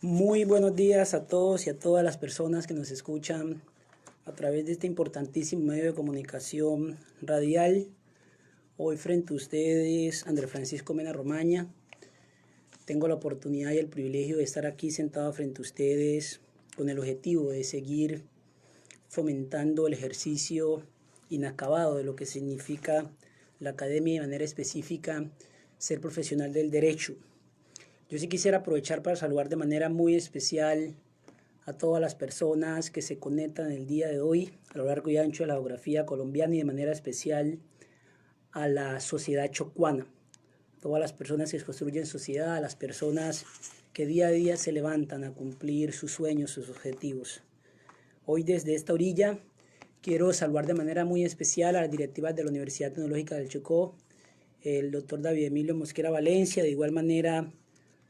Muy buenos días a todos y a todas las personas que nos escuchan a través de este importantísimo medio de comunicación radial. Hoy frente a ustedes, André Francisco Mena Romaña. Tengo la oportunidad y el privilegio de estar aquí sentado frente a ustedes con el objetivo de seguir fomentando el ejercicio inacabado de lo que significa la academia y de manera específica ser profesional del derecho. Yo sí quisiera aprovechar para saludar de manera muy especial a todas las personas que se conectan el día de hoy a lo largo y ancho de la geografía colombiana y de manera especial a la sociedad chocuana. Todas las personas que construyen sociedad, a las personas que día a día se levantan a cumplir sus sueños, sus objetivos. Hoy desde esta orilla quiero saludar de manera muy especial a las directivas de la Universidad Tecnológica del Chocó, el doctor David Emilio Mosquera Valencia, de igual manera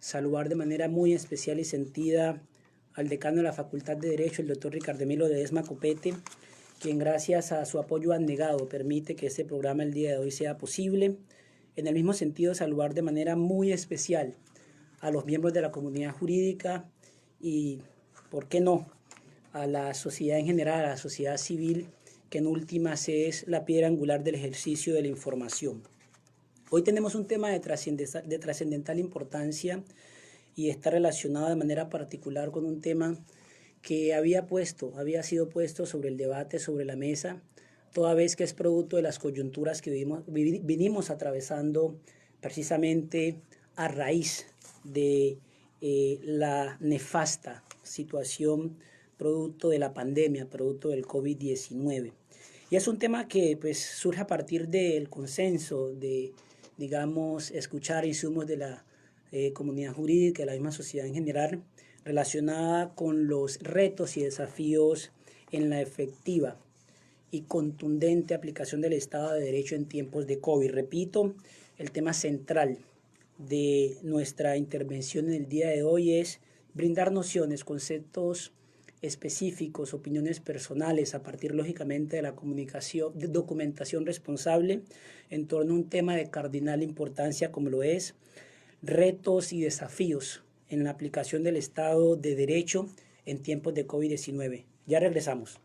saludar de manera muy especial y sentida al decano de la Facultad de Derecho, el doctor Ricardo Emilio Ledesma Copete, quien gracias a su apoyo abnegado permite que este programa el día de hoy sea posible. En el mismo sentido, saludar de manera muy especial a los miembros de la comunidad jurídica y, ¿por qué no?, a la sociedad en general, a la sociedad civil, que en últimas es la piedra angular del ejercicio de la información. Hoy tenemos un tema de trascendental importancia y está relacionado de manera particular con un tema que había sido puesto sobre el debate, sobre la mesa, toda vez que es producto de las coyunturas que vinimos atravesando precisamente a raíz de la nefasta situación producto de la pandemia, producto del COVID-19. Y es un tema que pues surge a partir del consenso de, digamos, escuchar insumos de la comunidad jurídica, de la misma sociedad en general, relacionada con los retos y desafíos en la efectiva y contundente aplicación del Estado de Derecho en tiempos de COVID. Repito, el tema central de nuestra intervención en el día de hoy es brindar nociones, conceptos específicos, opiniones personales a partir lógicamente de la comunicación, de documentación responsable en torno a un tema de cardinal importancia como lo es retos y desafíos en la aplicación del Estado de Derecho en tiempos de COVID-19. Ya regresamos.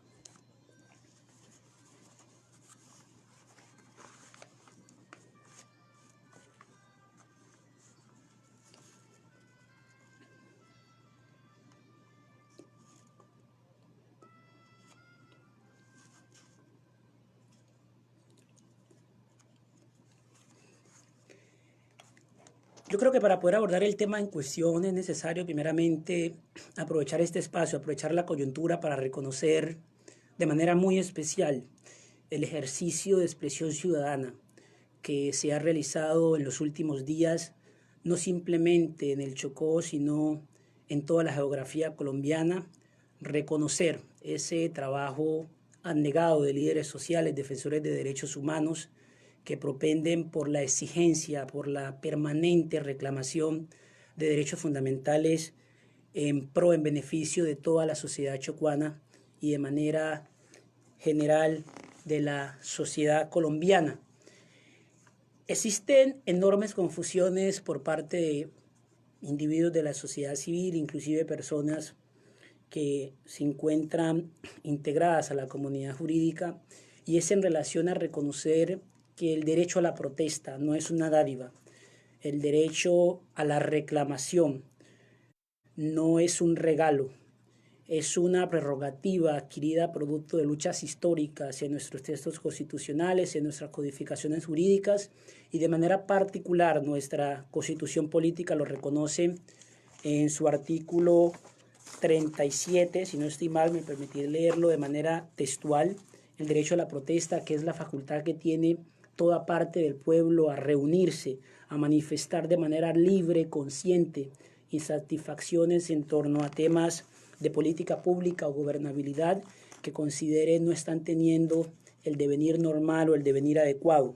Yo creo que para poder abordar el tema en cuestión es necesario primeramente aprovechar este espacio, aprovechar la coyuntura para reconocer de manera muy especial el ejercicio de expresión ciudadana que se ha realizado en los últimos días, no simplemente en el Chocó, sino en toda la geografía colombiana, reconocer ese trabajo abnegado de líderes sociales, defensores de derechos humanos, que propenden por la exigencia, por la permanente reclamación de derechos fundamentales en beneficio de toda la sociedad chocuana y de manera general de la sociedad colombiana. Existen enormes confusiones por parte de individuos de la sociedad civil, inclusive personas que se encuentran integradas a la comunidad jurídica, y es en relación a reconocer que el derecho a la protesta no es una dádiva, el derecho a la reclamación no es un regalo, es una prerrogativa adquirida producto de luchas históricas en nuestros textos constitucionales, en nuestras codificaciones jurídicas, y de manera particular nuestra Constitución política lo reconoce en su artículo 37, si no estoy mal, me permití leerlo de manera textual: el derecho a la protesta, que es la facultad que tiene toda parte del pueblo a reunirse, a manifestar de manera libre, consciente, insatisfacciones en torno a temas de política pública o gobernabilidad que consideren no están teniendo el devenir normal o el devenir adecuado.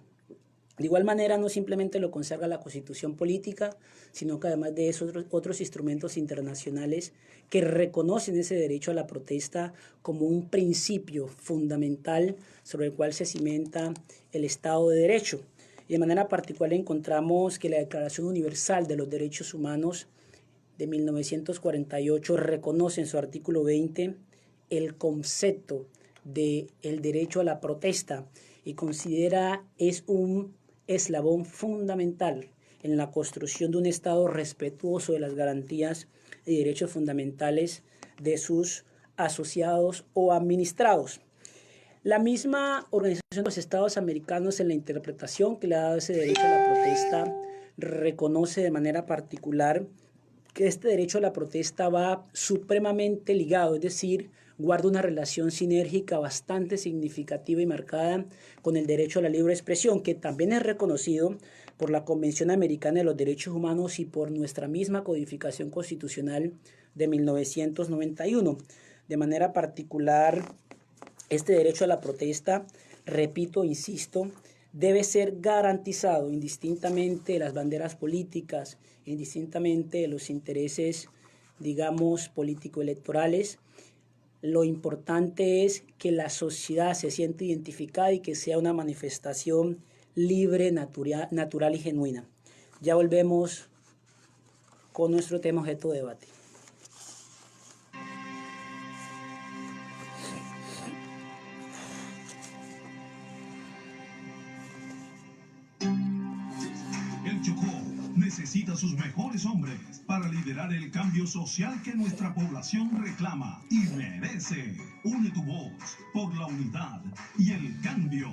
De igual manera, no simplemente lo consagra la Constitución política, sino que además de eso otros instrumentos internacionales que reconocen ese derecho a la protesta como un principio fundamental sobre el cual se cimenta el Estado de Derecho. Y de manera particular encontramos que la Declaración Universal de los Derechos Humanos de 1948 reconoce en su artículo 20 el concepto del derecho a la protesta y considera es un eslabón fundamental en la construcción de un Estado respetuoso de las garantías y derechos fundamentales de sus asociados o administrados. La misma Organización de los Estados Americanos, en la interpretación que le ha dado ese derecho a la protesta, reconoce de manera particular que este derecho a la protesta va supremamente ligado, es decir, guarda una relación sinérgica bastante significativa y marcada con el derecho a la libre expresión, que también es reconocido por la Convención Americana de los Derechos Humanos y por nuestra misma codificación constitucional de 1991. De manera particular, este derecho a la protesta, repito, insisto, debe ser garantizado indistintamente de las banderas políticas, indistintamente de los intereses, digamos, político-electorales. Lo importante es que la sociedad se sienta identificada y que sea una manifestación libre, natural y genuina. Ya volvemos con nuestro tema objeto de debate. El Chocó necesita sus mejores hombres para liderar el cambio social que nuestra población reclama y merece. Une tu voz por la unidad y el cambio.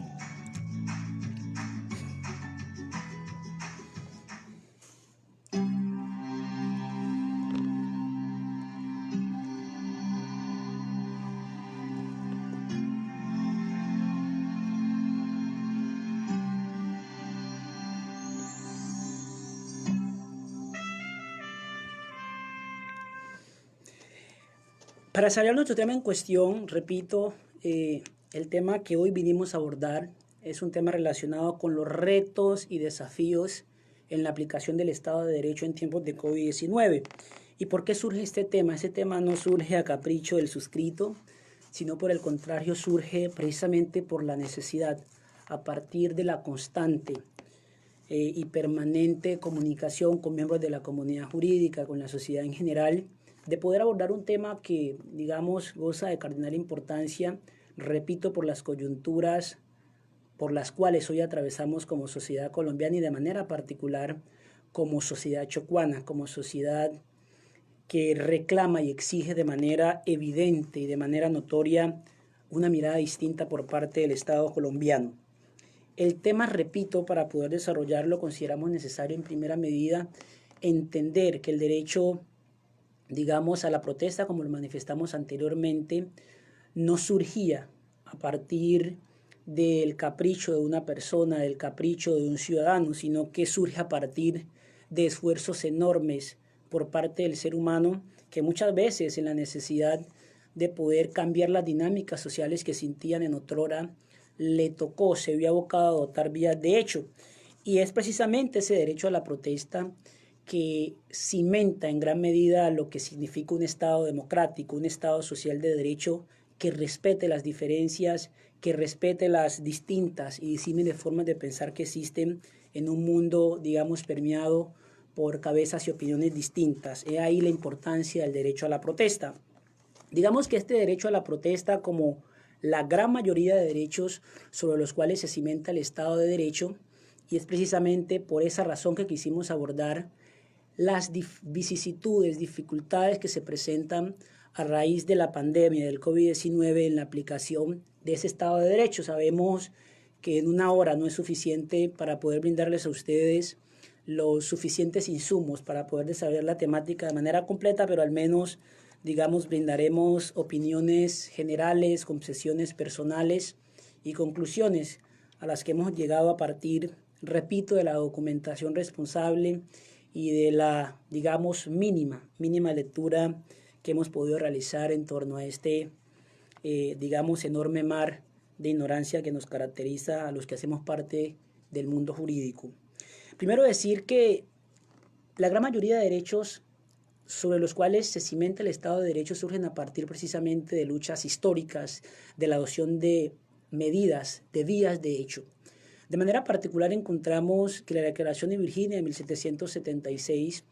Para desarrollar nuestro tema en cuestión, repito, el tema que hoy vinimos a abordar es un tema relacionado con los retos y desafíos en la aplicación del Estado de Derecho en tiempos de COVID-19. ¿Y por qué surge este tema? Este tema no surge a capricho del suscrito, sino por el contrario surge precisamente por la necesidad, a partir de la constante y permanente comunicación con miembros de la comunidad jurídica, con la sociedad en general, de poder abordar un tema que, digamos, goza de cardinal importancia, repito, por las coyunturas por las cuales hoy atravesamos como sociedad colombiana y de manera particular como sociedad chocuana, como sociedad que reclama y exige de manera evidente y de manera notoria una mirada distinta por parte del Estado colombiano. El tema, repito, para poder desarrollarlo consideramos necesario en primera medida entender que el derecho, digamos, a la protesta, como lo manifestamos anteriormente, no surgía a partir del capricho de una persona, del capricho de un ciudadano, sino que surge a partir de esfuerzos enormes por parte del ser humano, que muchas veces en la necesidad de poder cambiar las dinámicas sociales que sentían en otrora, le tocó, se vio abocado a adoptar vías de hecho. Y es precisamente ese derecho a la protesta que cimenta en gran medida lo que significa un Estado democrático, un Estado social de derecho que respete las diferencias, que respete las distintas y disímiles formas de pensar que existen en un mundo, digamos, permeado por cabezas y opiniones distintas. He ahí la importancia del derecho a la protesta. Digamos que este derecho a la protesta, como la gran mayoría de derechos sobre los cuales se cimenta el Estado de Derecho, y es precisamente por esa razón que quisimos abordar las vicisitudes, dificultades que se presentan a raíz de la pandemia del COVID-19 en la aplicación de ese Estado de Derecho. Sabemos que en una hora no es suficiente para poder brindarles a ustedes los suficientes insumos para poder desarrollar la temática de manera completa, pero al menos, digamos, brindaremos opiniones generales, concesiones personales y conclusiones a las que hemos llegado a partir, repito, de la documentación responsable y de la, digamos, mínima lectura que hemos podido realizar en torno a este, digamos, enorme mar de ignorancia que nos caracteriza a los que hacemos parte del mundo jurídico. Primero decir que la gran mayoría de derechos sobre los cuales se cimenta el Estado de Derecho surgen a partir precisamente de luchas históricas, de la adopción de medidas, de vías de hecho. De manera particular encontramos que la Declaración de Virginia de 1776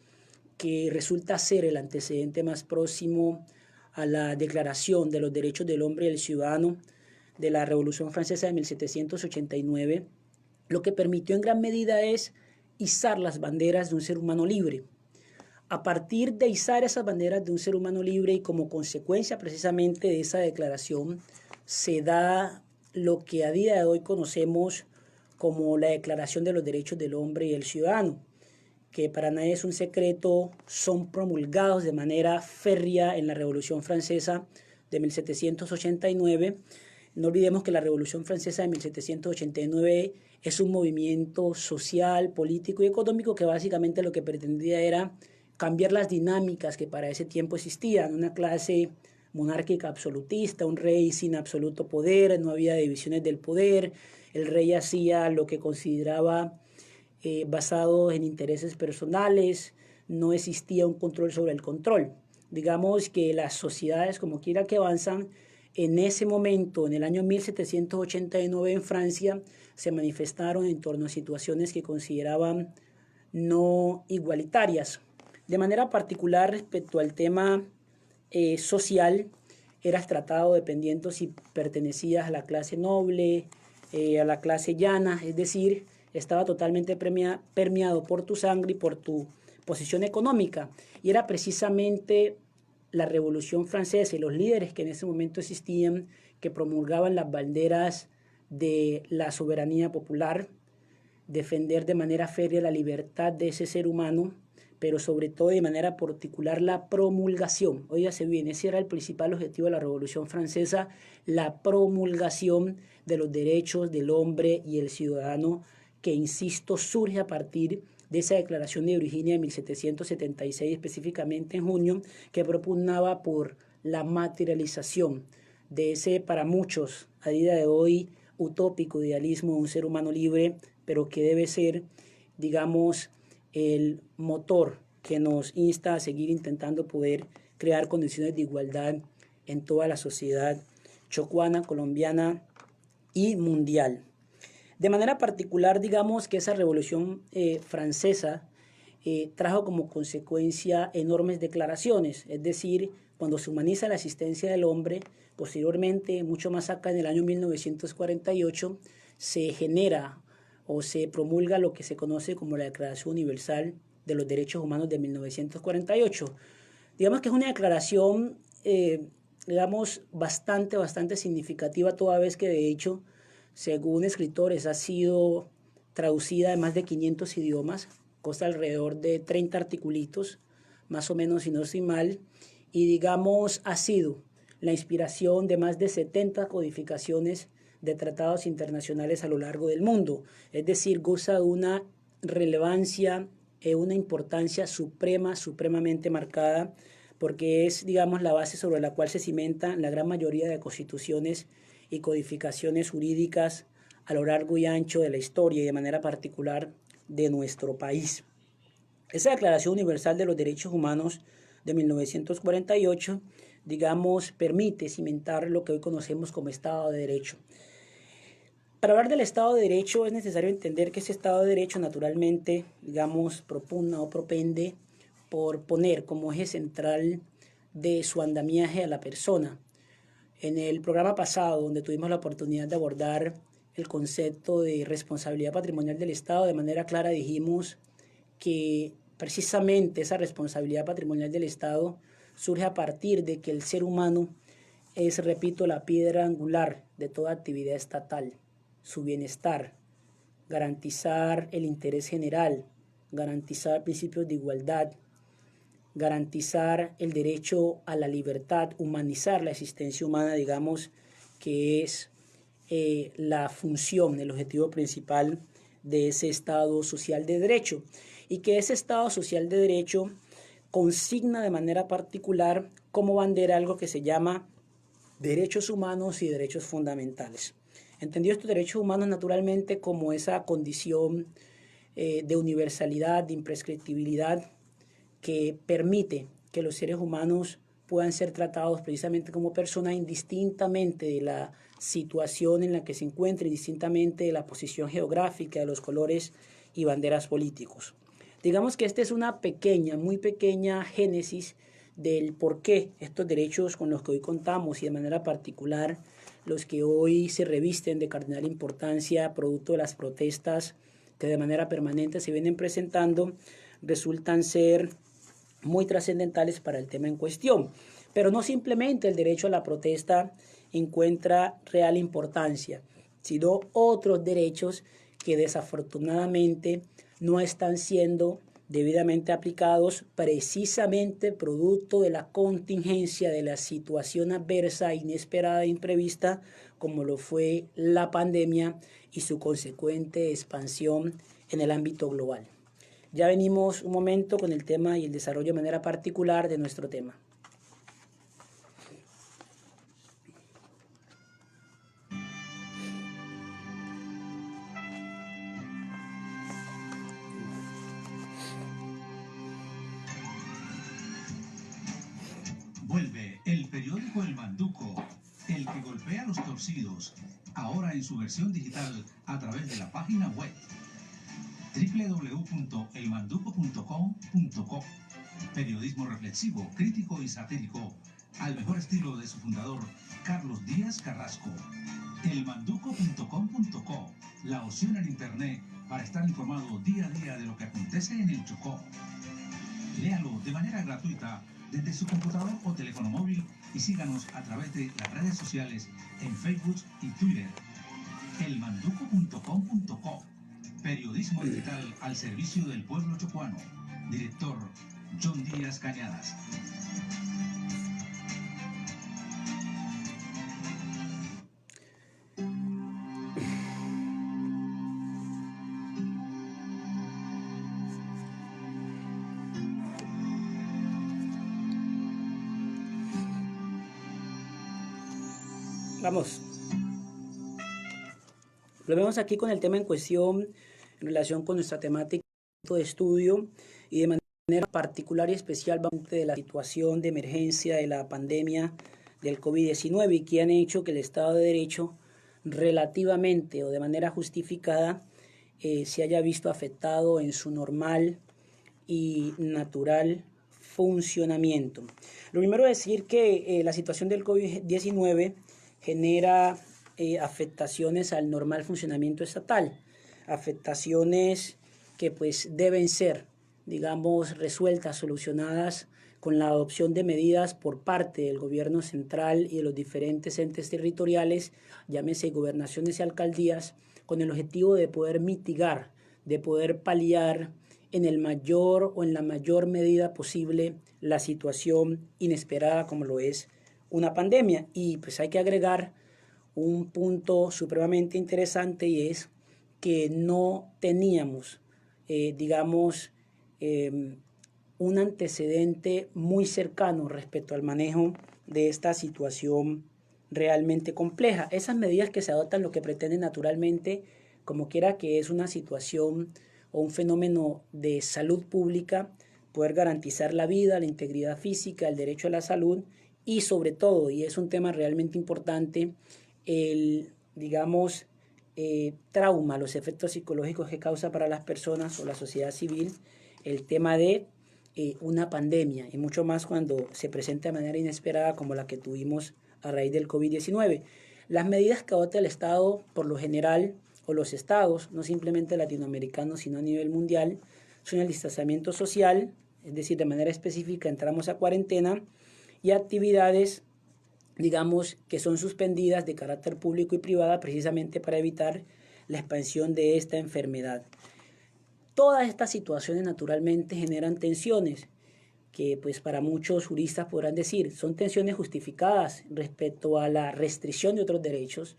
que resulta ser el antecedente más próximo a la Declaración de los Derechos del Hombre y del Ciudadano de la Revolución Francesa de 1789, lo que permitió en gran medida es izar las banderas de un ser humano libre. A partir de izar esas banderas de un ser humano libre y como consecuencia precisamente de esa declaración, se da lo que a día de hoy conocemos como la Declaración de los Derechos del Hombre y del Ciudadano, que para nadie es un secreto, son promulgados de manera férrea en la Revolución Francesa de 1789. No olvidemos que la Revolución Francesa de 1789 es un movimiento social, político y económico que básicamente lo que pretendía era cambiar las dinámicas que para ese tiempo existían, una clase monárquica absolutista, un rey sin absoluto poder, no había divisiones del poder, el rey hacía lo que consideraba basado en intereses personales, no existía un control sobre el control. Digamos que las sociedades, como quiera que avanzan, en ese momento, en el año 1789 en Francia, se manifestaron en torno a situaciones que consideraban no igualitarias. De manera particular respecto al tema social, eras tratado dependiendo si pertenecías a la clase noble, a la clase llana, es decir, estaba totalmente permeado por tu sangre y por tu posición económica. Y era precisamente la Revolución Francesa y los líderes que en ese momento existían que promulgaban las banderas de la soberanía popular, defender de manera férrea la libertad de ese ser humano, pero sobre todo de manera particular la promulgación. Óigase bien, ese era el principal objetivo de la Revolución Francesa, la promulgación de los derechos del hombre y el ciudadano, que, insisto, surge a partir de esa Declaración de Virginia de 1776, específicamente en junio, que propugnaba por la materialización de ese, para muchos, a día de hoy, utópico idealismo de un ser humano libre, pero que debe ser, digamos, el motor que nos insta a seguir intentando poder crear condiciones de igualdad en toda la sociedad chocuana, colombiana y mundial. De manera particular, digamos que esa Revolución Francesa trajo como consecuencia enormes declaraciones, es decir, cuando se humaniza la existencia del hombre, posteriormente, mucho más acá en el año 1948, se genera o se promulga lo que se conoce como la Declaración Universal de los Derechos Humanos de 1948. Digamos que es una declaración, digamos, bastante significativa, toda vez que de hecho, según escritores, ha sido traducida en más de 500 idiomas, consta alrededor de 30 articulitos, más o menos si no estoy mal, y digamos ha sido la inspiración de más de 70 codificaciones de tratados internacionales a lo largo del mundo, es decir, goza de una relevancia, una importancia supremamente marcada, porque es, digamos, la base sobre la cual se cimentan la gran mayoría de constituciones y codificaciones jurídicas a lo largo y ancho de la historia y de manera particular de nuestro país. Esa Declaración Universal de los Derechos Humanos de 1948, digamos, permite cimentar lo que hoy conocemos como Estado de Derecho. Para hablar del Estado de Derecho es necesario entender que ese Estado de Derecho naturalmente, digamos, propugna o propende por poner como eje central de su andamiaje a la persona. En el programa pasado, donde tuvimos la oportunidad de abordar el concepto de responsabilidad patrimonial del Estado, de manera clara dijimos que precisamente esa responsabilidad patrimonial del Estado surge a partir de que el ser humano es, repito, la piedra angular de toda actividad estatal, su bienestar, garantizar el interés general, garantizar principios de igualdad, garantizar el derecho a la libertad, humanizar la existencia humana, digamos, que es la función, el objetivo principal de ese Estado social de derecho, y que ese Estado social de derecho consigna de manera particular como bandera algo que se llama derechos humanos y derechos fundamentales. Entendido estos derechos humanos naturalmente como esa condición de universalidad, de imprescriptibilidad, que permite que los seres humanos puedan ser tratados precisamente como personas indistintamente de la situación en la que se encuentren, indistintamente de la posición geográfica, de los colores y banderas políticos. Digamos que esta es una pequeña, muy pequeña génesis del por qué estos derechos con los que hoy contamos y de manera particular los que hoy se revisten de cardinal importancia producto de las protestas que de manera permanente se vienen presentando, resultan ser muy trascendentales para el tema en cuestión. Pero no simplemente el derecho a la protesta encuentra real importancia, sino otros derechos que desafortunadamente no están siendo debidamente aplicados precisamente producto de la contingencia de la situación adversa, inesperada e imprevista, como lo fue la pandemia y su consecuente expansión en el ámbito global. Ya venimos un momento con el tema y el desarrollo de manera particular de nuestro tema. Vuelve el periódico El Manduco, el que golpea a los torcidos, ahora en su versión digital a través de la página web www.elmanduco.com.co. Periodismo reflexivo, crítico y satírico, al mejor estilo de su fundador, Carlos Díaz Carrasco. Elmanduco.com.co, la opción en internet para estar informado día a día de lo que acontece en el Chocó. Léalo de manera gratuita desde su computador o teléfono móvil y síganos a través de las redes sociales en Facebook y Twitter. Elmanduco.com.co. Periodismo digital al servicio del pueblo chocuano. Director John Díaz Cañadas. Vamos. Lo vemos aquí con el tema en cuestión en relación con nuestra temática de estudio y de manera particular y especial de la situación de emergencia de la pandemia del COVID-19 y que han hecho que el Estado de Derecho relativamente o de manera justificada se haya visto afectado en su normal y natural funcionamiento. Lo primero es decir que la situación del COVID-19 genera afectaciones al normal funcionamiento estatal, afectaciones que pues deben ser, digamos, resueltas, solucionadas con la adopción de medidas por parte del gobierno central y de los diferentes entes territoriales, llámese gobernaciones y alcaldías, con el objetivo de poder mitigar, de poder paliar en el mayor o en la mayor medida posible la situación inesperada como lo es una pandemia. Y pues hay que agregar un punto supremamente interesante y es que no teníamos, un antecedente muy cercano respecto al manejo de esta situación realmente compleja. Esas medidas que se adoptan lo que pretenden naturalmente, como quiera que es una situación o un fenómeno de salud pública, poder garantizar la vida, la integridad física, el derecho a la salud y sobre todo, y es un tema realmente importante, el, trauma, los efectos psicológicos que causa para las personas o la sociedad civil, el tema de una pandemia y mucho más cuando se presenta de manera inesperada como la que tuvimos a raíz del COVID-19. Las medidas que adopta el Estado, por lo general, o los estados, no simplemente latinoamericanos, sino a nivel mundial, son el distanciamiento social, es decir, de manera específica entramos a cuarentena y actividades, digamos, que son suspendidas de carácter público y privada precisamente para evitar la expansión de esta enfermedad. Todas estas situaciones naturalmente generan tensiones que pues para muchos juristas podrán decir son tensiones justificadas respecto a la restricción de otros derechos,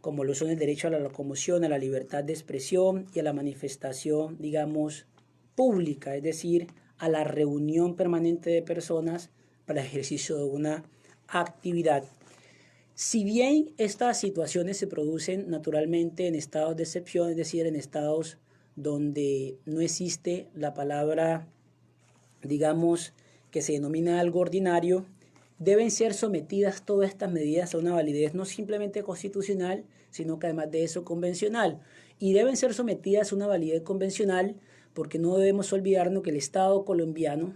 como lo son el derecho a la locomoción, a la libertad de expresión y a la manifestación, digamos, pública, es decir, a la reunión permanente de personas para el ejercicio de una actividad. Si bien estas situaciones se producen naturalmente en estados de excepción, es decir, en estados donde no existe la palabra, digamos, que se denomina algo ordinario, deben ser sometidas todas estas medidas a una validez no simplemente constitucional, sino que además de eso convencional. Y deben ser sometidas a una validez convencional porque no debemos olvidarnos que el Estado colombiano,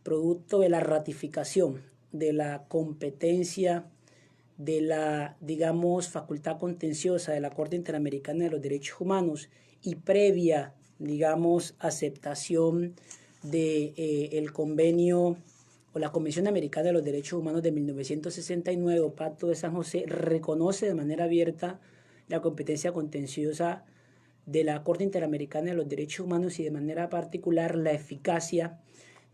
producto de la ratificación de la competencia de la, digamos, facultad contenciosa de la Corte Interamericana de los Derechos Humanos y previa, digamos, aceptación de el convenio o la Convención Americana de los Derechos Humanos de 1969 o Pacto de San José, reconoce de manera abierta la competencia contenciosa de la Corte Interamericana de los Derechos Humanos y de manera particular la eficacia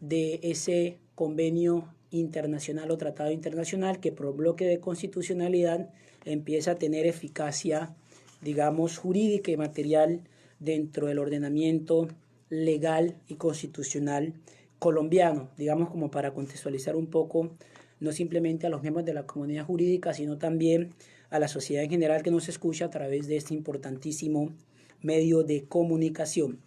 de ese convenio internacional o tratado internacional que por bloque de constitucionalidad empieza a tener eficacia, digamos, jurídica y material dentro del ordenamiento legal y constitucional colombiano, digamos, como para contextualizar un poco, no simplemente a los miembros de la comunidad jurídica, sino también a la sociedad en general que nos escucha a través de este importantísimo medio de comunicación.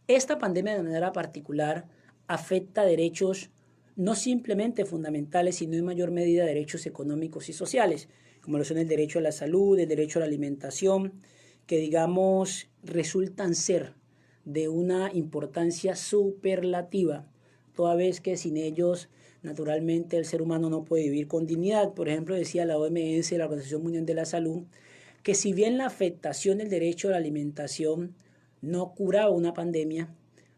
Esta pandemia de manera particular afecta derechos no simplemente fundamentales, sino en mayor medida derechos económicos y sociales, como lo son el derecho a la salud, el derecho a la alimentación, que digamos resultan ser de una importancia superlativa, toda vez que sin ellos naturalmente el ser humano no puede vivir con dignidad. Por ejemplo, decía la OMS, la Organización Mundial de la Salud, que si bien la afectación del derecho a la alimentación no curaba una pandemia,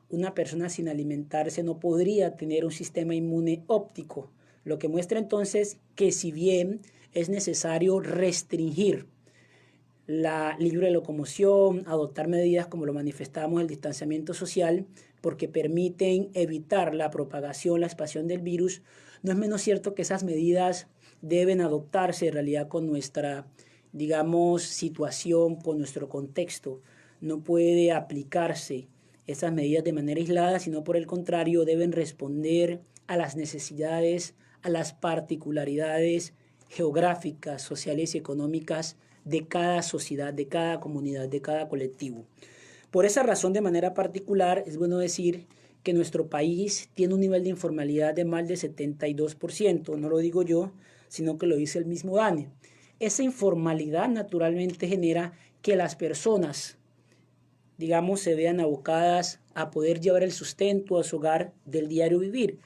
una persona sin alimentarse no podría tener un sistema inmune óptico, lo que muestra entonces que si bien es necesario restringir la libre locomoción, adoptar medidas como lo manifestamos el distanciamiento social, porque permiten evitar la propagación, la expansión del virus, no es menos cierto que esas medidas deben adoptarse en realidad con nuestra, digamos, situación, con nuestro contexto. No puede aplicarse esas medidas de manera aislada, sino por el contrario deben responder a las necesidades, a las particularidades geográficas, sociales y económicas de cada sociedad, de cada comunidad, de cada colectivo. Por esa razón, de manera particular, es bueno decir que nuestro país tiene un nivel de informalidad de más del 72%, no lo digo yo, sino que lo dice el mismo DANE. Esa informalidad naturalmente genera que las personas, digamos, se vean abocadas a poder llevar el sustento a su hogar del diario vivir.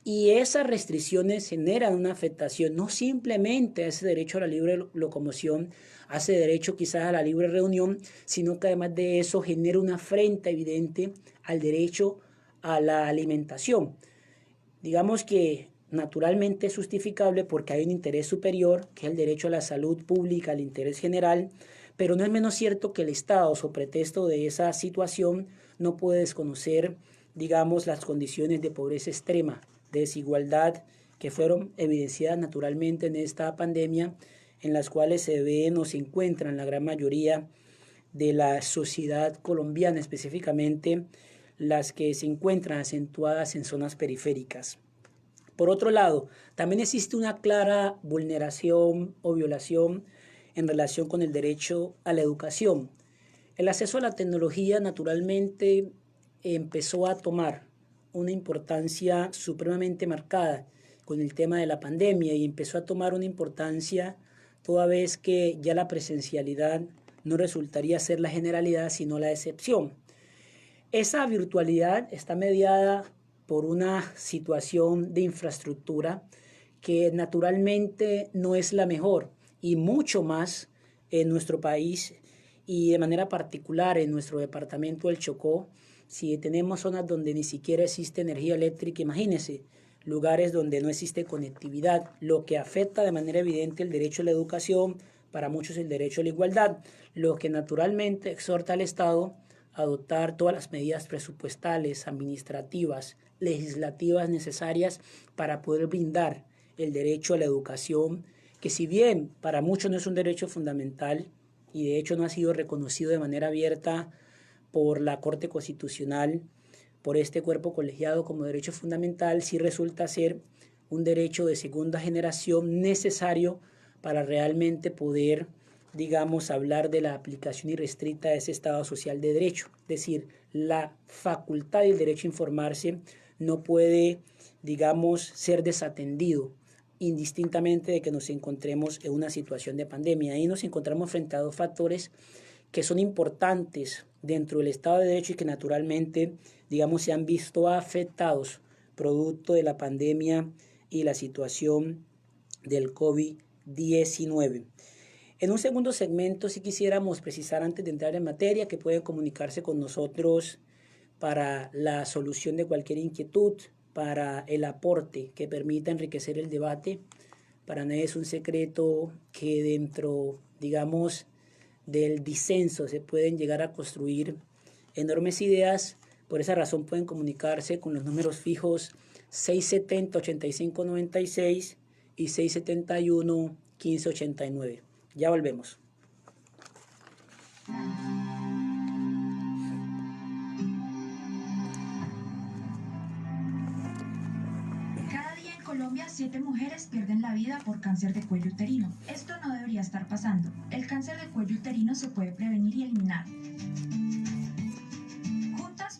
Y esas restricciones generan una afectación no simplemente a ese derecho a la libre locomoción, a ese derecho quizás a la libre reunión, sino que además de eso genera una afrenta evidente al derecho a la alimentación. Digamos que naturalmente es justificable porque hay un interés superior, que es el derecho a la salud pública, al interés general, pero no es menos cierto que el Estado, sobre pretexto de esa situación, no puede desconocer, digamos, las condiciones de pobreza extrema, de desigualdad que fueron evidenciadas naturalmente en esta pandemia, en las cuales se ven o se encuentran la gran mayoría de la sociedad colombiana, específicamente las que se encuentran acentuadas en zonas periféricas. Por otro lado, también existe una clara vulneración o violación en relación con el derecho a la educación. El acceso a la tecnología naturalmente empezó a tomar una importancia supremamente marcada con el tema de la pandemia y empezó a tomar una importancia toda vez que ya la presencialidad no resultaría ser la generalidad sino la excepción. Esa virtualidad está mediada por una situación de infraestructura que naturalmente no es la mejor y mucho más en nuestro país y de manera particular en nuestro departamento del Chocó. Si tenemos zonas donde ni siquiera existe energía eléctrica, imagínense, lugares donde no existe conectividad, lo que afecta de manera evidente el derecho a la educación, para muchos el derecho a la igualdad, lo que naturalmente exhorta al Estado a adoptar todas las medidas presupuestales, administrativas, legislativas necesarias para poder brindar el derecho a la educación, que si bien para muchos no es un derecho fundamental y de hecho no ha sido reconocido de manera abierta por la Corte Constitucional, por este cuerpo colegiado como derecho fundamental, sí resulta ser un derecho de segunda generación necesario para realmente poder, digamos, hablar de la aplicación irrestricta de ese Estado social de derecho. Es decir, la facultad y el derecho a informarse no puede, digamos, ser desatendido indistintamente de que nos encontremos en una situación de pandemia. Ahí nos encontramos frente a dos factores que son importantes dentro del Estado de Derecho y que naturalmente, digamos, se han visto afectados producto de la pandemia y la situación del COVID-19. En un segundo segmento, si quisiéramos precisar antes de entrar en materia, que pueden comunicarse con nosotros para la solución de cualquier inquietud, para el aporte que permita enriquecer el debate. Para nadie es un secreto que dentro, digamos, del disenso se pueden llegar a construir enormes ideas. Por esa razón pueden comunicarse con los números fijos 670-8596 y 671-1589. Ya volvemos. Cada día en Colombia, 7 mujeres pierden la vida por cáncer de cuello uterino. Esto no debería estar pasando. El cáncer de cuello uterino se puede prevenir y eliminar.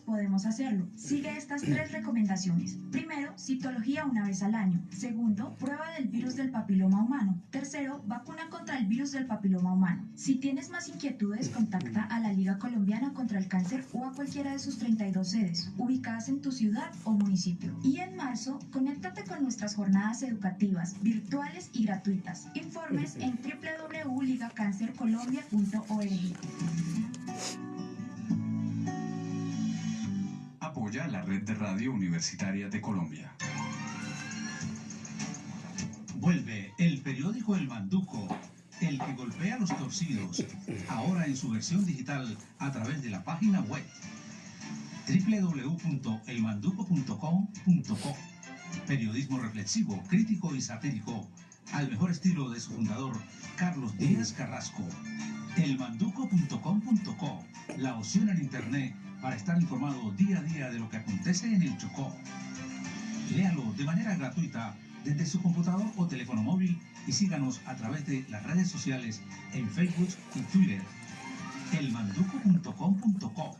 Podemos hacerlo. Sigue estas 3 recomendaciones. Primero, citología una vez al año. Segundo, prueba del virus del papiloma humano. Tercero, vacuna contra el virus del papiloma humano. Si tienes más inquietudes, contacta a la Liga Colombiana contra el Cáncer o a cualquiera de sus 32 sedes, ubicadas en tu ciudad o municipio. Y en marzo, conéctate con nuestras jornadas educativas, virtuales y gratuitas. Informes en www.ligacancercolombia.org. Apoya la Red de Radio Universitaria de Colombia. Vuelve el periódico El Manduco, el que golpea a los torcidos, ahora en su versión digital a través de la página web www.elmanduco.com.co. Periodismo reflexivo, crítico y satírico, al mejor estilo de su fundador, Carlos Díaz Carrasco. Elmanduco.com.co, la opción en internet para estar informado día a día de lo que acontece en el Chocó. Léalo de manera gratuita desde su computador o teléfono móvil y síganos a través de las redes sociales en Facebook y Twitter. Elmanduco.com.co,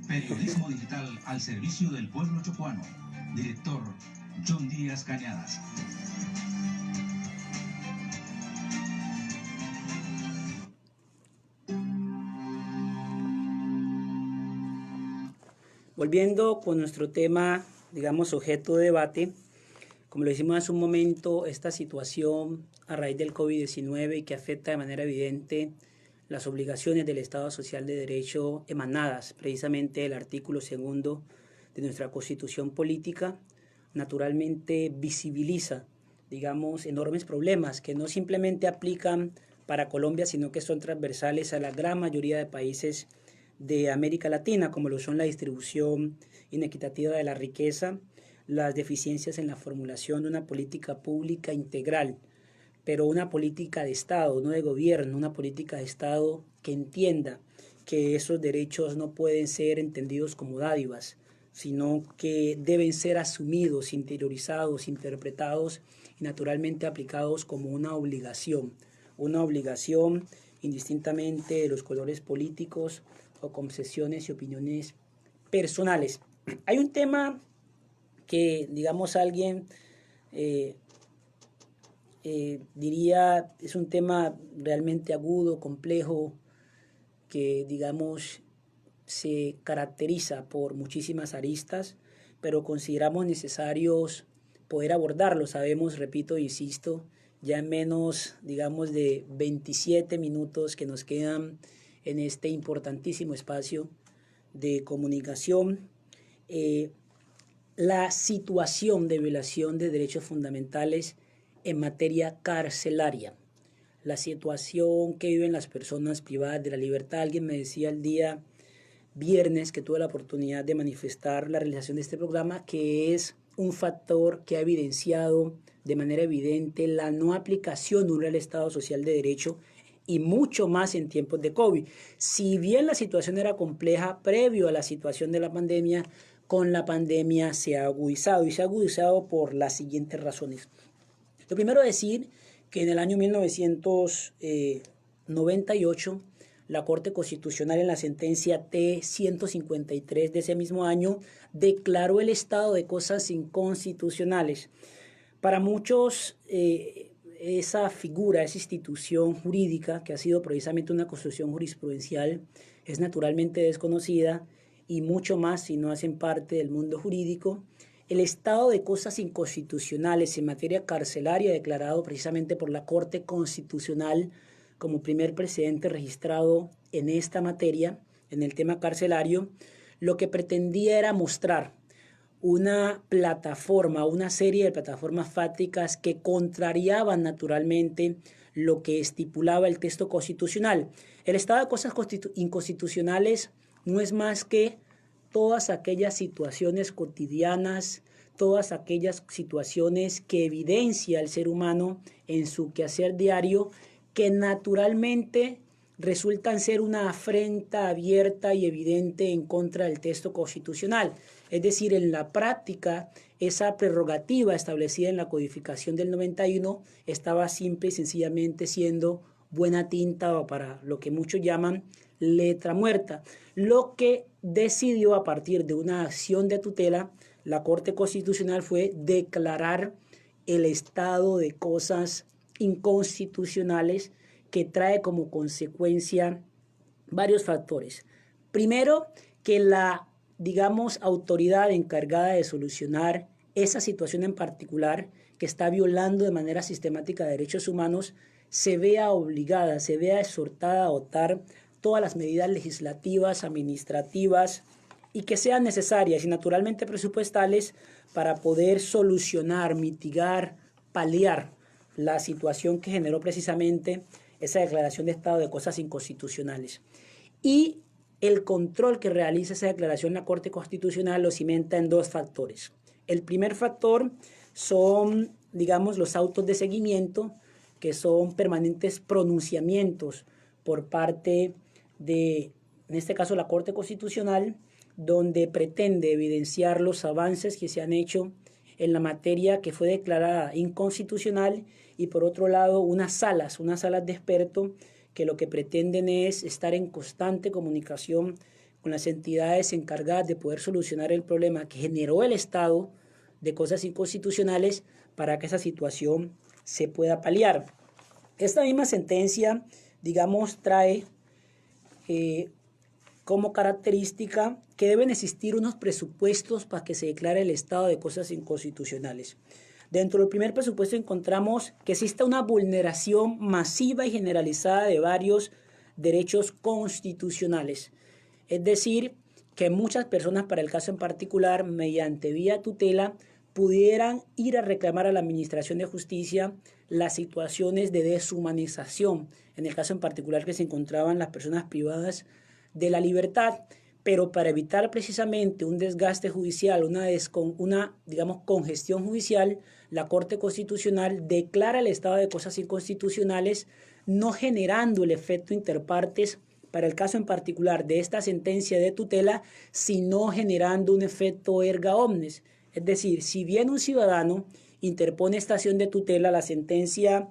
periodismo digital al servicio del pueblo chocuano. Director John Díaz Cañadas. Volviendo con nuestro tema, digamos, objeto de debate, como lo hicimos hace un momento, esta situación a raíz del COVID-19 y que afecta de manera evidente las obligaciones del Estado Social de Derecho emanadas precisamente del artículo 2 de nuestra Constitución Política, naturalmente visibiliza, digamos, enormes problemas que no simplemente aplican para Colombia, sino que son transversales a la gran mayoría de países de América Latina, como lo son la distribución inequitativa de la riqueza, las deficiencias en la formulación de una política pública integral, pero una política de Estado, no de gobierno, una política de Estado que entienda que esos derechos no pueden ser entendidos como dádivas, sino que deben ser asumidos, interiorizados, interpretados y naturalmente aplicados como una obligación indistintamente de los colores políticos o concesiones y opiniones personales. Hay un tema que, digamos, alguien diría es un tema realmente agudo, complejo, que, digamos, se caracteriza por muchísimas aristas, pero consideramos necesarios poder abordarlo. Sabemos, repito, insisto, ya en menos, digamos, de 27 minutos que nos quedan en este importantísimo espacio de comunicación, la situación de violación de derechos fundamentales en materia carcelaria, la situación que viven las personas privadas de la libertad. Alguien me decía el día viernes que tuve la oportunidad de manifestar la realización de este programa, que es un factor que ha evidenciado de manera evidente la no aplicación de un real Estado social de derecho y mucho más en tiempos de COVID. Si bien la situación era compleja previo a la situación de la pandemia, con la pandemia se ha agudizado y se ha agudizado por las siguientes razones. Lo primero es decir que en el año 1998 la Corte Constitucional en la sentencia T-153 de ese mismo año declaró el estado de cosas inconstitucionales. Para muchos esa figura, esa institución jurídica que ha sido precisamente una construcción jurisprudencial es naturalmente desconocida y mucho más si no hacen parte del mundo jurídico. El estado de cosas inconstitucionales en materia carcelaria declarado precisamente por la Corte Constitucional como primer precedente registrado en esta materia, en el tema carcelario, lo que pretendía era mostrar una plataforma, una serie de plataformas fácticas que contrariaban naturalmente lo que estipulaba el texto constitucional. El estado de cosas inconstitucionales no es más que todas aquellas situaciones cotidianas, todas aquellas situaciones que evidencia el ser humano en su quehacer diario, que naturalmente resultan ser una afrenta abierta y evidente en contra del texto constitucional. Es decir, en la práctica, esa prerrogativa establecida en la codificación del 91 estaba simple y sencillamente siendo buena tinta o para lo que muchos llaman letra muerta. Lo que decidió a partir de una acción de tutela la Corte Constitucional fue declarar el estado de cosas inconstitucionales que trae como consecuencia varios factores. Primero, que la, autoridad encargada de solucionar esa situación en particular que está violando de manera sistemática derechos humanos se vea obligada, se vea exhortada a adoptar todas las medidas legislativas, administrativas y que sean necesarias y naturalmente presupuestales para poder solucionar, mitigar, paliar la situación que generó precisamente esa declaración de estado de cosas inconstitucionales. Y el control que realiza esa declaración la Corte Constitucional lo cimenta en dos factores. El primer factor son, los autos de seguimiento, que son permanentes pronunciamientos por parte de, en este caso, la Corte Constitucional, donde pretende evidenciar los avances que se han hecho en la materia que fue declarada inconstitucional y por otro lado unas salas de expertos que lo que pretenden es estar en constante comunicación con las entidades encargadas de poder solucionar el problema que generó el estado de cosas inconstitucionales para que esa situación se pueda paliar. Esta misma sentencia, trae como característica que deben existir unos presupuestos para que se declare el estado de cosas inconstitucionales. Dentro del primer presupuesto encontramos que existe una vulneración masiva y generalizada de varios derechos constitucionales. Es decir, que muchas personas, para el caso en particular, mediante vía tutela, pudieran ir a reclamar a la Administración de Justicia las situaciones de deshumanización, en el caso en particular que se encontraban las personas privadas de la libertad, pero para evitar precisamente un desgaste judicial, una congestión judicial, la Corte Constitucional declara el estado de cosas inconstitucionales, no generando el efecto interpartes para el caso en particular de esta sentencia de tutela, sino generando un efecto erga omnes. Es decir, si bien un ciudadano interpone esta acción de tutela, la sentencia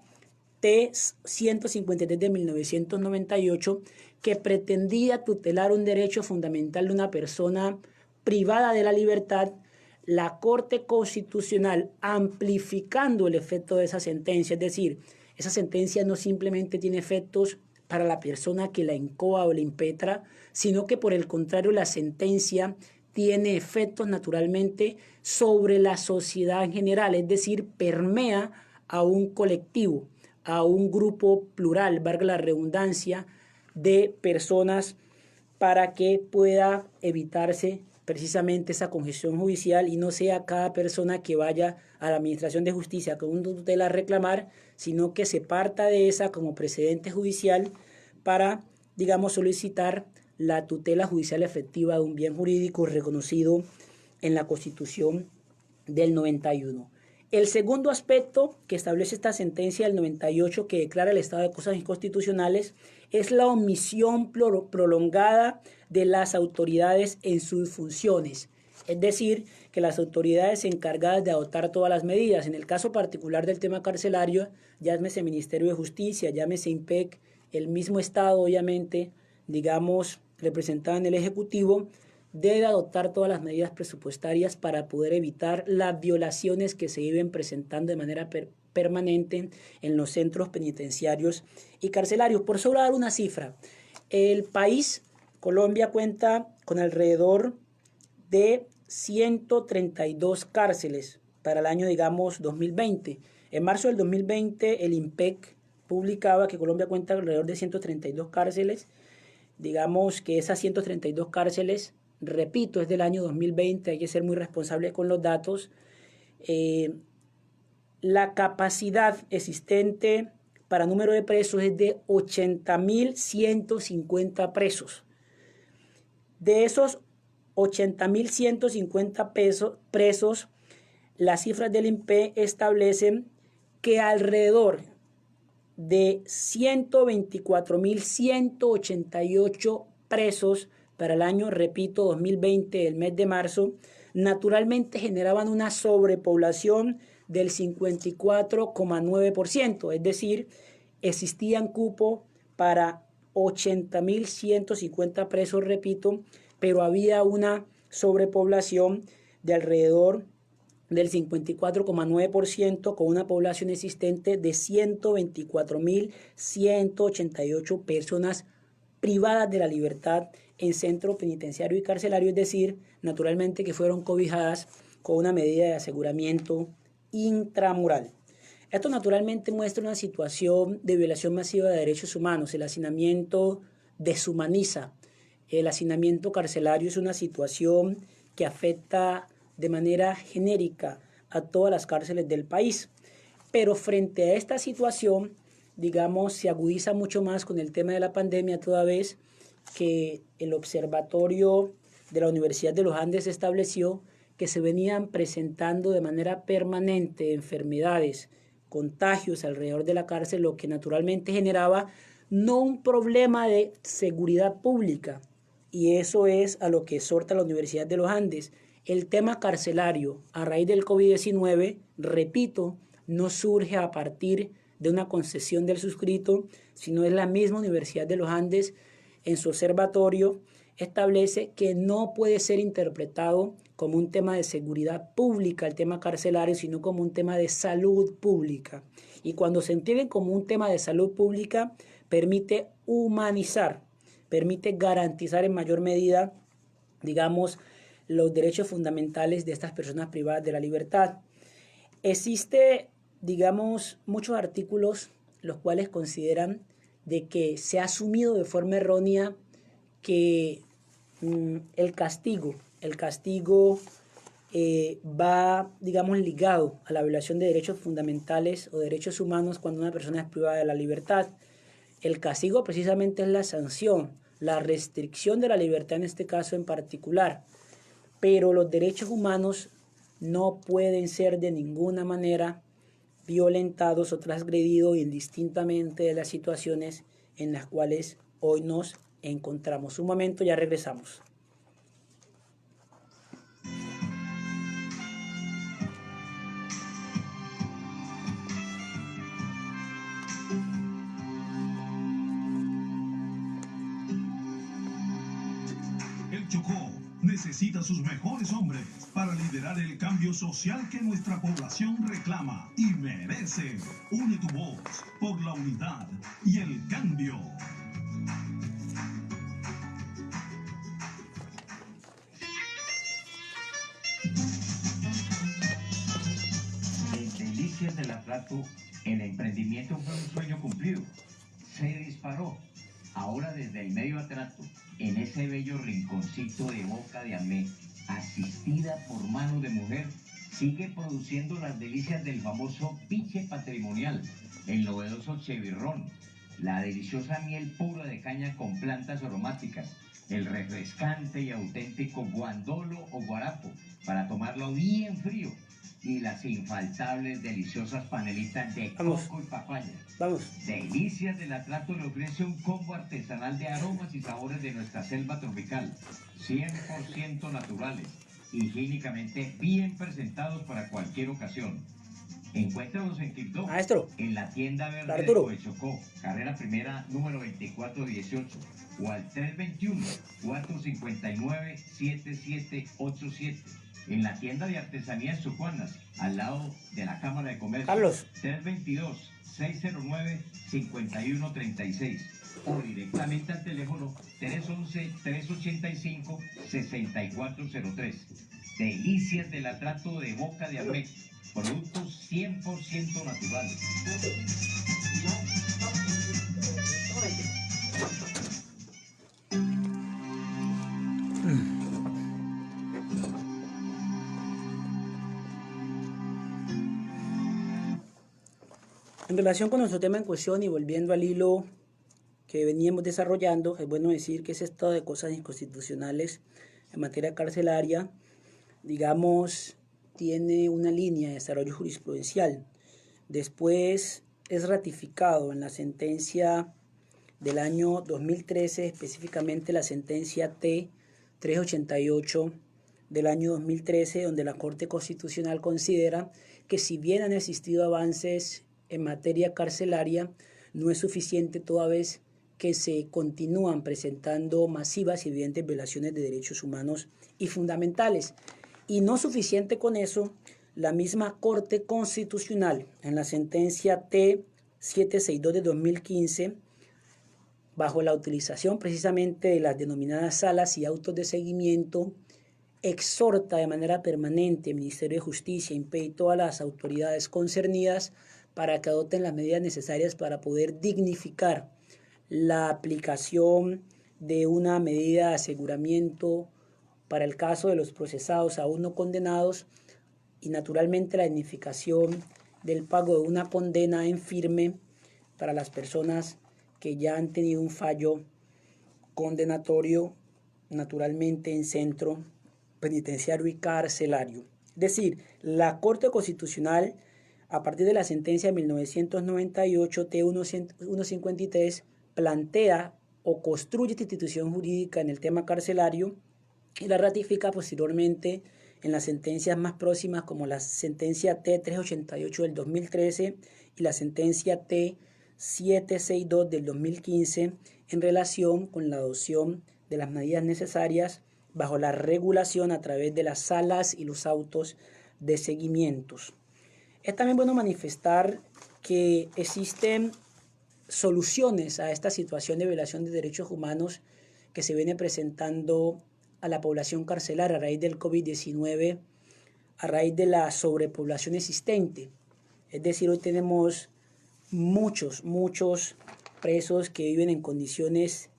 T-153 de 1998, que pretendía tutelar un derecho fundamental de una persona privada de la libertad, la Corte Constitucional, amplificando el efecto de esa sentencia, es decir, esa sentencia no simplemente tiene efectos para la persona que la incoa o la impetra, sino que por el contrario la sentencia tiene efectos naturalmente sobre la sociedad en general, es decir, permea a un colectivo, a un grupo plural, valga la redundancia, de personas para que pueda evitarse precisamente esa congestión judicial y no sea cada persona que vaya a la Administración de Justicia con una tutela a reclamar, sino que se parta de esa como precedente judicial para, solicitar la tutela judicial efectiva de un bien jurídico reconocido en la Constitución del 91. El segundo aspecto que establece esta sentencia del 98 que declara el estado de cosas inconstitucionales es la omisión prolongada de las autoridades en sus funciones. Es decir, que las autoridades encargadas de adoptar todas las medidas, en el caso particular del tema carcelario, llámese Ministerio de Justicia, llámese IMPEC, el mismo Estado, obviamente, representado en el Ejecutivo, debe adoptar todas las medidas presupuestarias para poder evitar las violaciones que se viven presentando de manera permanente en los centros penitenciarios y carcelarios. Por solo dar una cifra, el país, Colombia, cuenta con alrededor de 132 cárceles para el año, digamos, 2020. En marzo del 2020, el INPEC publicaba que Colombia cuenta alrededor de 132 cárceles. Digamos que esas 132 cárceles, repito, es del año 2020, hay que ser muy responsable con los datos. La capacidad existente para número de presos es de 80.150 presos. De esos 80.150 presos, las cifras del INPE establecen que alrededor de 124.188 presos para el año, repito, 2020, el mes de marzo, naturalmente generaban una sobrepoblación del 54,9%, es decir, existían cupo para 80.150 presos, repito, pero había una sobrepoblación de alrededor del 54,9%, con una población existente de 124.188 personas privadas de la libertad en centro penitenciario y carcelario, es decir, naturalmente que fueron cobijadas con una medida de aseguramiento intramural. Esto naturalmente muestra una situación de violación masiva de derechos humanos. El hacinamiento deshumaniza. El hacinamiento carcelario es una situación que afecta de manera genérica a todas las cárceles del país. Pero frente a esta situación, digamos, se agudiza mucho más con el tema de la pandemia, toda vez que el observatorio de la Universidad de los Andes estableció que se venían presentando de manera permanente enfermedades, contagios alrededor de la cárcel, lo que naturalmente generaba no un problema de seguridad pública, y eso es a lo que exhorta la Universidad de los Andes. El tema carcelario a raíz del COVID-19, repito, no surge a partir de una concesión del suscrito, sino es la misma Universidad de los Andes en su observatorio establece que no puede ser interpretado como un tema de seguridad pública el tema carcelario, sino como un tema de salud pública. Y cuando se entiende como un tema de salud pública, permite humanizar, permite garantizar en mayor medida, digamos, los derechos fundamentales de estas personas privadas de la libertad. Existe, digamos, muchos artículos los cuales consideran de que se ha asumido de forma errónea que el castigo va, digamos, ligado a la violación de derechos fundamentales o derechos humanos cuando una persona es privada de la libertad. El castigo precisamente es la sanción, la restricción de la libertad en este caso en particular, pero los derechos humanos no pueden ser de ninguna manera violentados o transgredidos indistintamente de las situaciones en las cuales hoy nos encontramos. Un momento, ya regresamos. El Chocó necesita sus mejores hombres para liderar el cambio social que nuestra población reclama y merece. Une tu voz por la unidad y el cambio. En Delicias del Atrato, el emprendimiento fue un sueño cumplido. Se disparó. Ahora desde el medio atrato, en ese bello rinconcito de Boca de Amé, asistida por mano de mujer, sigue produciendo las delicias del famoso piche patrimonial, el novedoso chevirrón, la deliciosa miel pura de caña con plantas aromáticas, el refrescante y auténtico guandolo o guarapo, para tomarlo bien frío, y las infaltables deliciosas panelitas de coco y papaya. Delicias del Atrato le ofrece un combo artesanal de aromas y sabores de nuestra selva tropical, 100% naturales, higiénicamente bien presentados para cualquier ocasión. Encuéntralos en Quibdó, en la tienda verde de Coechocó, carrera primera número 2418, o al 321-459-7787. en la tienda de artesanías Chocuanas, al lado de la Cámara de Comercio. Carlos. 322-609-5136 o directamente al teléfono 311-385-6403. Delicias del atrato de boca de Amec, productos 100% naturales. En relación con nuestro tema en cuestión y volviendo al hilo que veníamos desarrollando, es bueno decir que ese estado de cosas inconstitucionales en materia carcelaria, digamos, tiene una línea de desarrollo jurisprudencial. Después es ratificado en la sentencia del año 2013, específicamente la sentencia T-388 del año 2013, donde la Corte Constitucional considera que si bien han existido avances en materia carcelaria, no es suficiente toda vez que se continúan presentando masivas y evidentes violaciones de derechos humanos y fundamentales. Y no suficiente con eso, la misma Corte Constitucional, en la sentencia T-762 de 2015, bajo la utilización precisamente de las denominadas salas y autos de seguimiento, exhorta de manera permanente al Ministerio de Justicia, INPE y todas las autoridades concernidas para que adopten las medidas necesarias para poder dignificar la aplicación de una medida de aseguramiento para el caso de los procesados aún no condenados y naturalmente la dignificación del pago de una condena en firme para las personas que ya han tenido un fallo condenatorio, naturalmente en centro penitenciario y carcelario. Es decir, la Corte Constitucional, a partir de la sentencia de 1998 T153, plantea o construye esta institución jurídica en el tema carcelario y la ratifica posteriormente en las sentencias más próximas, como la sentencia T388 del 2013 y la sentencia T762 del 2015, en relación con la adopción de las medidas necesarias bajo la regulación a través de las salas y los autos de seguimientos. Es también bueno manifestar que existen soluciones a esta situación de violación de derechos humanos que se viene presentando a la población carcelaria a raíz del COVID-19, a raíz de la sobrepoblación existente. Es decir, hoy tenemos muchos presos que viven en condiciones,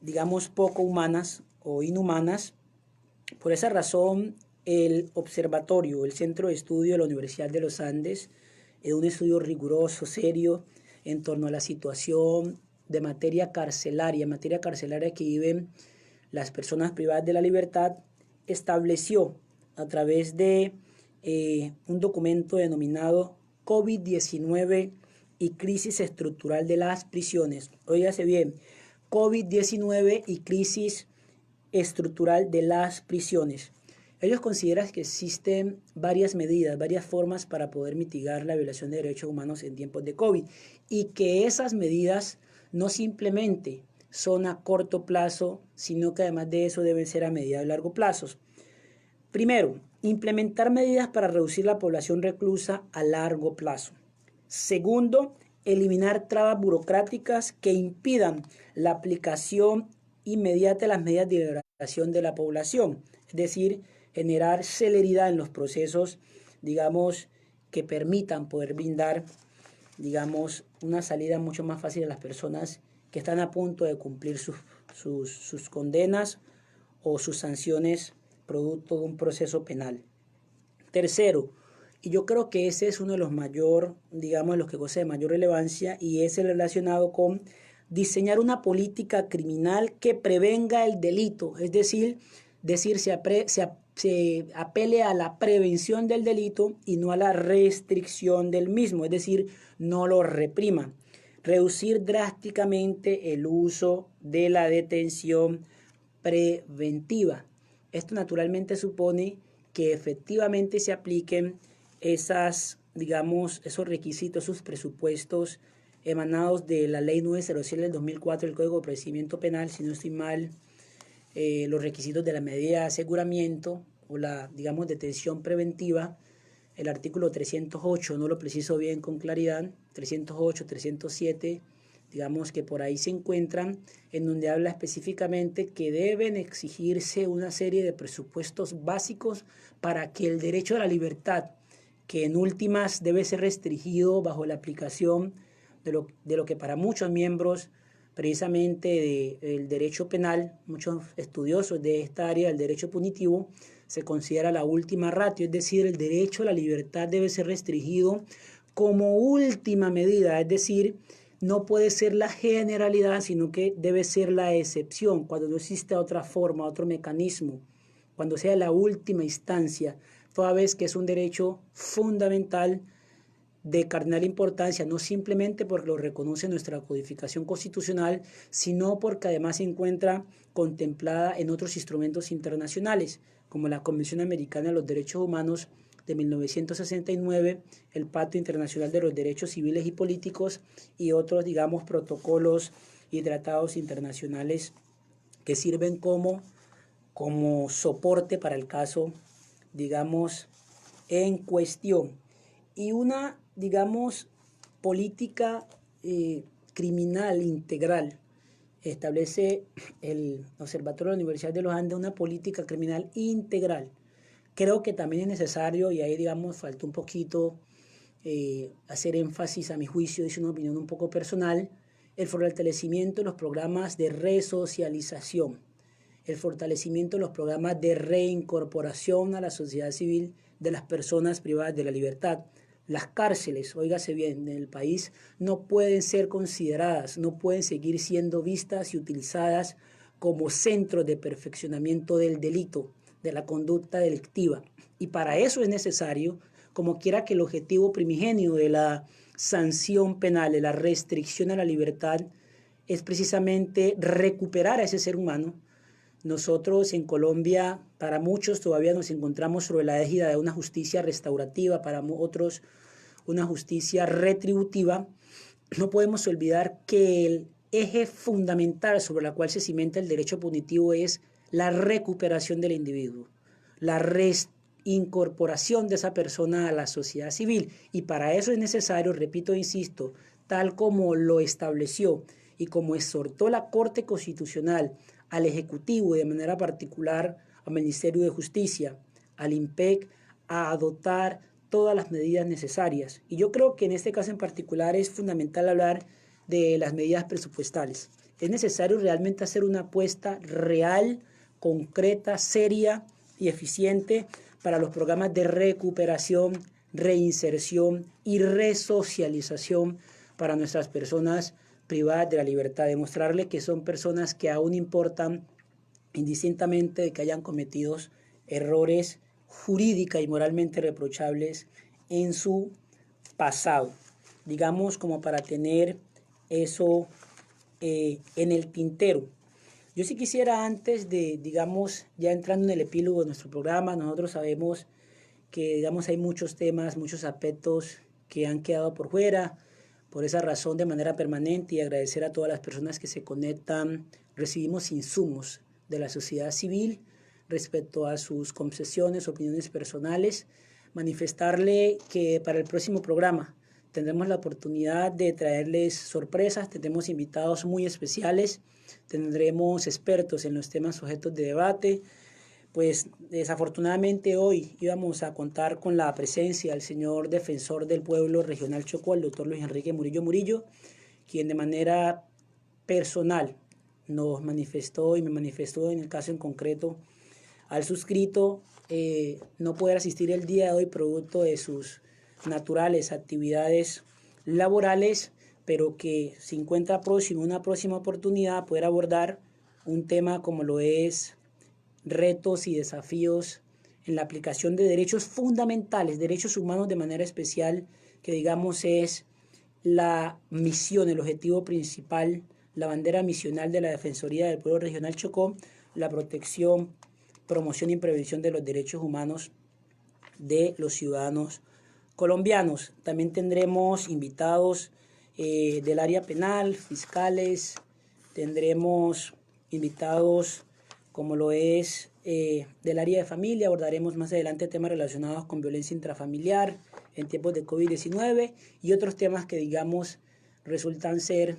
digamos, poco humanas o inhumanas. Por esa razón, el observatorio, el centro de estudio de la Universidad de los Andes, es un estudio riguroso, serio, en torno a la situación de materia carcelaria que viven las personas privadas de la libertad, estableció a través de un documento denominado COVID-19 y crisis estructural de las prisiones. Óigase bien, COVID-19 y crisis estructural de las prisiones. Ellos consideran que existen varias medidas, varias formas para poder mitigar la violación de derechos humanos en tiempos de COVID y que esas medidas no simplemente son a corto plazo, sino que además de eso deben ser a mediano y largo plazo. Primero, implementar medidas para reducir la población reclusa a largo plazo. Segundo, eliminar trabas burocráticas que impidan la aplicación inmediata de las medidas de liberación de la población, es decir, generar celeridad en los procesos, digamos, que permitan poder brindar, digamos, una salida mucho más fácil a las personas que están a punto de cumplir sus condenas o sus sanciones producto de un proceso penal. Tercero, y yo creo que ese es uno de los mayor, digamos, los que goza de mayor relevancia, y es el relacionado con diseñar una política criminal que prevenga el delito, es decir, se apele a la prevención del delito y no a la restricción del mismo, es decir, no lo reprima. Reducir drásticamente el uso de la detención preventiva. Esto naturalmente supone que efectivamente se apliquen esos requisitos, esos presupuestos emanados de la Ley 907 del 2004 del Código de Procedimiento Penal, si no estoy mal, los requisitos de la medida de aseguramiento o la, digamos, detención preventiva, el artículo 308, no lo preciso bien con claridad, 308, 307, digamos que por ahí se encuentran, en donde habla específicamente que deben exigirse una serie de presupuestos básicos para que el derecho a la libertad, que en últimas debe ser restringido bajo la aplicación de lo que para muchos miembros precisamente del derecho penal, muchos estudiosos de esta área del derecho punitivo, se considera la última ratio, es decir, el derecho a la libertad debe ser restringido como última medida, es decir, no puede ser la generalidad, sino que debe ser la excepción, cuando no existe otra forma, otro mecanismo, cuando sea la última instancia, toda vez que es un derecho fundamental de cardinal importancia, no simplemente porque lo reconoce nuestra codificación constitucional, sino porque además se encuentra contemplada en otros instrumentos internacionales, como la Convención Americana de los Derechos Humanos de 1969, el Pacto Internacional de los Derechos Civiles y Políticos y otros, digamos, protocolos y tratados internacionales que sirven como soporte para el caso, digamos, en cuestión. Y una, digamos, política criminal integral. Establece el Observatorio de la Universidad de los Andes una política criminal integral. Creo que también es necesario, y ahí, digamos, falta un poquito hacer énfasis, a mi juicio, es una opinión un poco personal, el fortalecimiento de los programas de resocialización, el fortalecimiento de los programas de reincorporación a la sociedad civil de las personas privadas de la libertad. Las cárceles, óigase bien, en el país no pueden ser consideradas, no pueden seguir siendo vistas y utilizadas como centros de perfeccionamiento del delito, de la conducta delictiva. Y para eso es necesario, como quiera que el objetivo primigenio de la sanción penal, de la restricción a la libertad, es precisamente recuperar a ese ser humano. Nosotros en Colombia, para muchos todavía nos encontramos sobre la égida de una justicia restaurativa, para otros una justicia retributiva. No podemos olvidar que el eje fundamental sobre el cual se cimenta el derecho punitivo es la recuperación del individuo, la reincorporación de esa persona a la sociedad civil. Y para eso es necesario, repito e insisto, tal como lo estableció y como exhortó la Corte Constitucional al Ejecutivo, de manera particular al Ministerio de Justicia, al IMPEC, a adoptar todas las medidas necesarias. Y yo creo que en este caso en particular es fundamental hablar de las medidas presupuestales. Es necesario realmente hacer una apuesta real, concreta, seria y eficiente para los programas de recuperación, reinserción y resocialización para nuestras personas privadas de la libertad, demostrarle que son personas que aún importan, indistintamente de que hayan cometido errores jurídica y moralmente reprochables en su pasado, digamos, como para tener eso en el tintero. Yo sí quisiera, antes de, digamos, ya entrando en el epílogo de nuestro programa, nosotros sabemos que, digamos, hay muchos temas, muchos aspectos que han quedado por fuera. Por esa razón, de manera permanente, y agradecer a todas las personas que se conectan, recibimos insumos de la sociedad civil respecto a sus concesiones, opiniones personales, manifestarle que para el próximo programa tendremos la oportunidad de traerles sorpresas, tendremos invitados muy especiales, tendremos expertos en los temas sujetos de debate. Pues desafortunadamente hoy íbamos a contar con la presencia del señor defensor del pueblo regional Chocó, el doctor Luis Enrique Murillo Murillo, quien de manera personal nos manifestó y me manifestó en el caso en concreto al suscrito no poder asistir el día de hoy producto de sus naturales actividades laborales, pero que se encuentra próximo, una próxima oportunidad, poder abordar un tema como lo es retos y desafíos en la aplicación de derechos fundamentales, derechos humanos de manera especial, que digamos es la misión, el objetivo principal, la bandera misional de la Defensoría del Pueblo Regional Chocó, la protección, promoción y prevención de los derechos humanos de los ciudadanos colombianos. También tendremos invitados del área penal, fiscales, tendremos invitados como lo es del área de familia. Abordaremos más adelante temas relacionados con violencia intrafamiliar en tiempos de COVID-19 y otros temas que, digamos, resultan ser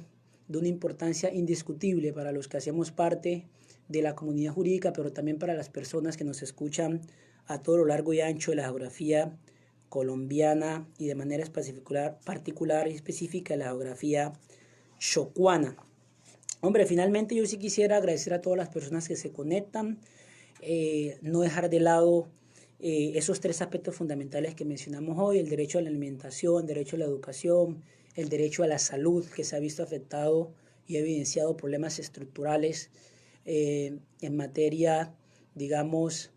de una importancia indiscutible para los que hacemos parte de la comunidad jurídica, pero también para las personas que nos escuchan a todo lo largo y ancho de la geografía colombiana y de manera particular y específica de la geografía chocuana. Hombre, finalmente yo sí quisiera agradecer a todas las personas que se conectan, no dejar de lado esos tres aspectos fundamentales que mencionamos hoy: el derecho a la alimentación, el derecho a la educación, el derecho a la salud, que se ha visto afectado y ha evidenciado problemas estructurales en materia, digamos,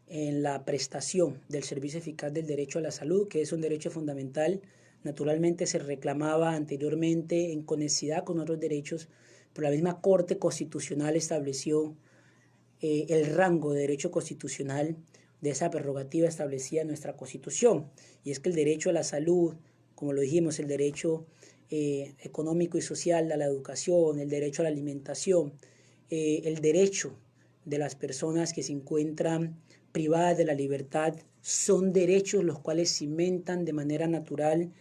en la prestación del servicio eficaz del derecho a la salud, que es un derecho fundamental. Naturalmente se reclamaba anteriormente en conexidad con otros derechos, pero la misma Corte Constitucional estableció el rango de derecho constitucional de esa prerrogativa establecida en nuestra Constitución, y es que el derecho a la salud, como lo dijimos, el derecho económico y social a la educación, el derecho a la alimentación, el derecho de las personas que se encuentran privadas de la libertad, son derechos los cuales cimentan de manera natural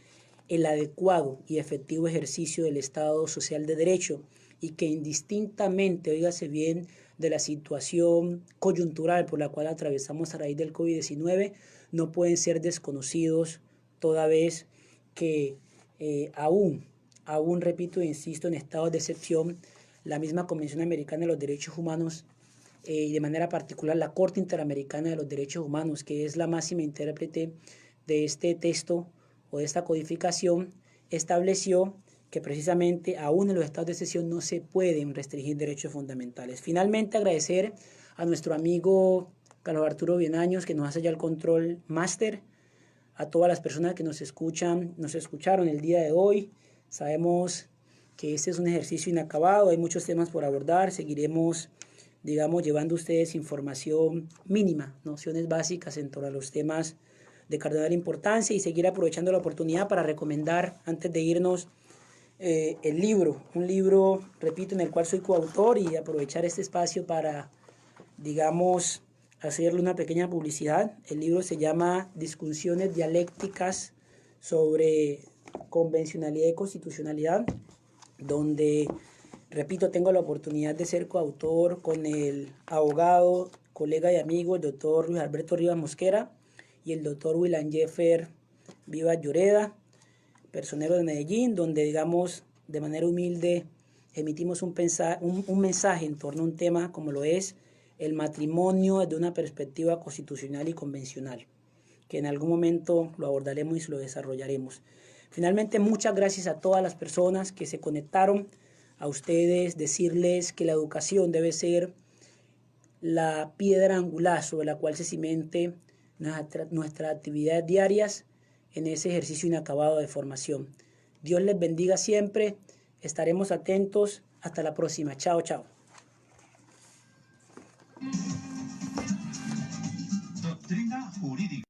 el adecuado y efectivo ejercicio del Estado social de derecho, y que indistintamente, óigase bien, de la situación coyuntural por la cual atravesamos a raíz del COVID-19, no pueden ser desconocidos, toda vez que aún, repito e insisto, en estados de excepción, la misma Convención Americana de los Derechos Humanos y de manera particular la Corte Interamericana de los Derechos Humanos, que es la máxima intérprete de este texto o de esta codificación, estableció que precisamente aún en los estados de excepción no se pueden restringir derechos fundamentales. Finalmente, agradecer a nuestro amigo Carlos Arturo Bienaños, que nos hace ya el control máster, a todas las personas que nos escucharon el día de hoy. Sabemos que este es un ejercicio inacabado, hay muchos temas por abordar, seguiremos, digamos, llevando a ustedes información mínima, nociones básicas en torno a los temas de cardinal importancia, y seguir aprovechando la oportunidad para recomendar, antes de irnos, un libro, repito, en el cual soy coautor, y aprovechar este espacio para, digamos, hacerle una pequeña publicidad. El libro se llama Discusiones dialécticas sobre convencionalidad y constitucionalidad, donde, repito, tengo la oportunidad de ser coautor con el abogado, colega y amigo, el doctor Luis Alberto Rivas Mosquera y el doctor William Jeffer Vivas Lloreda, personero de Medellín, donde, digamos, de manera humilde emitimos un mensaje en torno a un tema como lo es el matrimonio desde una perspectiva constitucional y convencional, que en algún momento lo abordaremos y lo desarrollaremos. Finalmente, muchas gracias a todas las personas que se conectaron. A ustedes decirles que la educación debe ser la piedra angular sobre la cual se cimente nuestras actividades diarias en ese ejercicio inacabado de formación. Dios les bendiga siempre. Estaremos atentos. Hasta la próxima. Chao, chao. Doctrina jurídica.